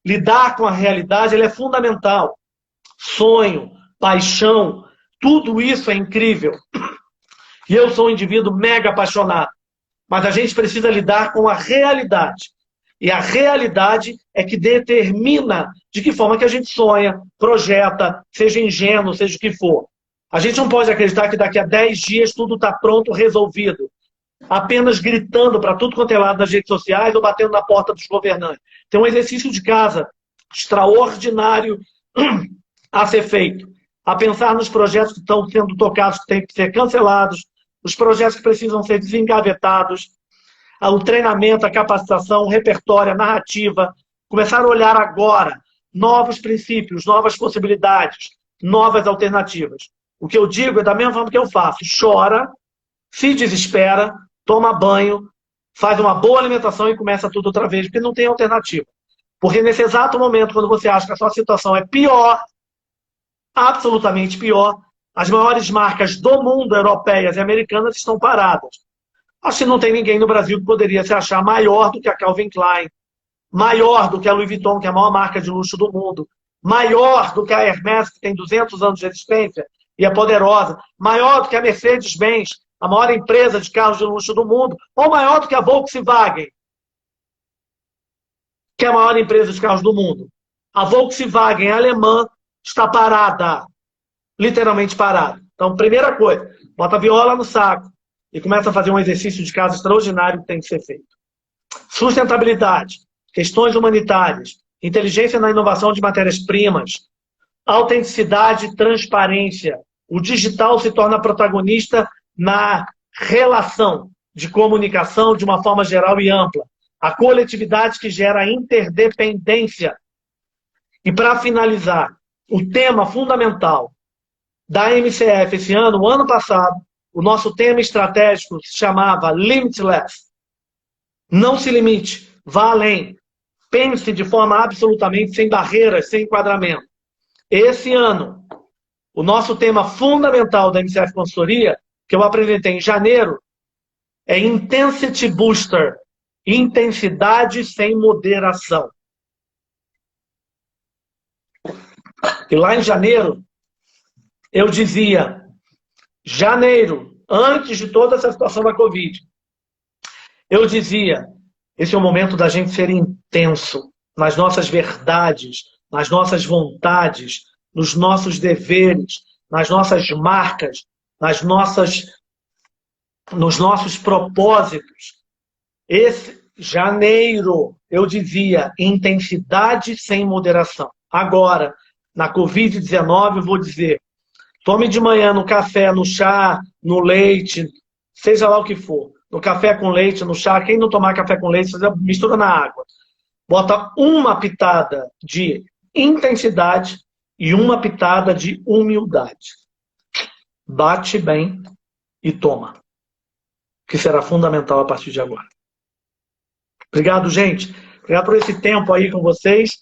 A: Lidar com a realidade ele é fundamental. Sonho, paixão, tudo isso é incrível. E eu sou um indivíduo mega apaixonado. Mas a gente precisa lidar com a realidade. E a realidade é que determina de que forma que a gente sonha, projeta, seja ingênuo, seja o que for. A gente não pode acreditar que daqui a 10 dias tudo está pronto, resolvido. Apenas gritando para tudo quanto é lado nas redes sociais ou batendo na porta dos governantes. Tem um exercício de casa extraordinário a ser feito. A pensar nos projetos que estão sendo tocados, que têm que ser cancelados, os projetos que precisam ser desengavetados, o treinamento, a capacitação, o repertório, a narrativa. Começar a olhar agora novos princípios, novas possibilidades, novas alternativas. O que eu digo é da mesma forma que eu faço. Chora, se desespera, toma banho, faz uma boa alimentação e começa tudo outra vez, porque não tem alternativa. Porque nesse exato momento, quando você acha que a sua situação é pior, absolutamente pior, as maiores marcas do mundo, europeias e americanas, estão paradas. Acho que não tem ninguém no Brasil que poderia se achar maior do que a Calvin Klein, maior do que a Louis Vuitton, que é a maior marca de luxo do mundo, maior do que a Hermès, que tem 200 anos de existência e é poderosa, maior do que a Mercedes-Benz, a maior empresa de carros de luxo do mundo, ou maior do que a Volkswagen, que é a maior empresa de carros do mundo. A Volkswagen alemã está parada, literalmente parada. Então, primeira coisa, bota a viola no saco e começa a fazer um exercício de casa extraordinário que tem que ser feito. Sustentabilidade, questões humanitárias, inteligência na inovação de matérias-primas, autenticidade e transparência. O digital se torna protagonista na relação de comunicação de uma forma geral e ampla. A coletividade que gera interdependência. E para finalizar, o tema fundamental da MCF esse ano, o ano passado, o nosso tema estratégico se chamava Limitless. Não se limite, vá além. Pense de forma absolutamente sem barreiras, sem enquadramento. Esse ano, o nosso tema fundamental da MCF Consultoria, que eu apresentei em janeiro, é Intensity Booster. Intensidade sem moderação. E lá em janeiro, eu dizia, janeiro, antes de toda essa situação da Covid, eu dizia, esse é o momento da gente ser intenso nas nossas verdades, nas nossas vontades, nos nossos deveres, nas nossas marcas, nos nossos propósitos. Esse janeiro, eu dizia, intensidade sem moderação. Agora, na Covid-19, eu vou dizer, tome de manhã no café, no chá, no leite, seja lá o que for. No café com leite, no chá, quem não tomar café com leite, mistura na água. Bota uma pitada de intensidade e uma pitada de humildade. Bate bem e toma. Que será fundamental a partir de agora. Obrigado, gente. Obrigado por esse tempo aí com vocês.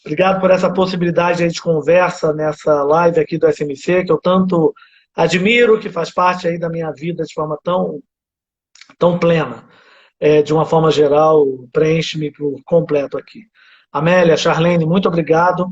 A: Obrigado por essa possibilidade aí de conversa nessa live aqui do SMC, que eu tanto admiro, que faz parte aí da minha vida de forma tão plena. De uma forma geral, preenche-me por completo aqui. Amélia, Charlene, muito obrigado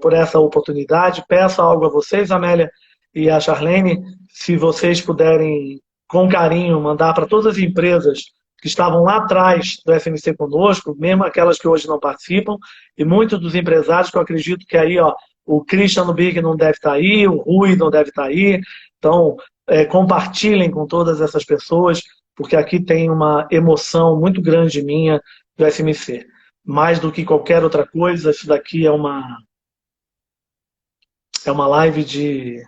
A: por essa oportunidade. Peço algo a vocês, Amélia e a Charlene, se vocês puderem, com carinho, mandar para todas as empresas que estavam lá atrás do SMC conosco, mesmo aquelas que hoje não participam, e muitos dos empresários que eu acredito que aí, ó, o Christian Big não deve estar aí, o Rui não deve estar aí, então compartilhem com todas essas pessoas, porque aqui tem uma emoção muito grande minha do SMC. Mais do que qualquer outra coisa, isso daqui é uma live de,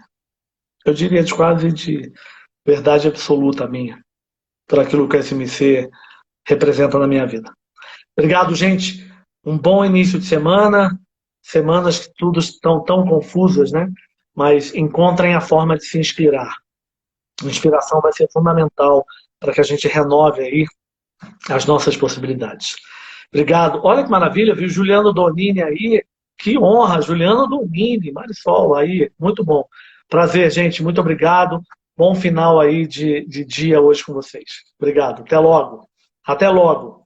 A: eu diria, quase de verdade absoluta minha, por aquilo que o SMC representa na minha vida. Obrigado, gente. Um bom início de semana. Semanas que tudo estão tão confusas, né? Mas encontrem a forma de se inspirar. A inspiração vai ser fundamental para que a gente renove aí as nossas possibilidades. Obrigado. Olha que maravilha, viu? Juliano Donini aí. Que honra, Juliano Donini, Marisol aí. Muito bom. Prazer, gente. Muito obrigado. Bom final aí de dia hoje com vocês. Obrigado. Até logo. Até logo.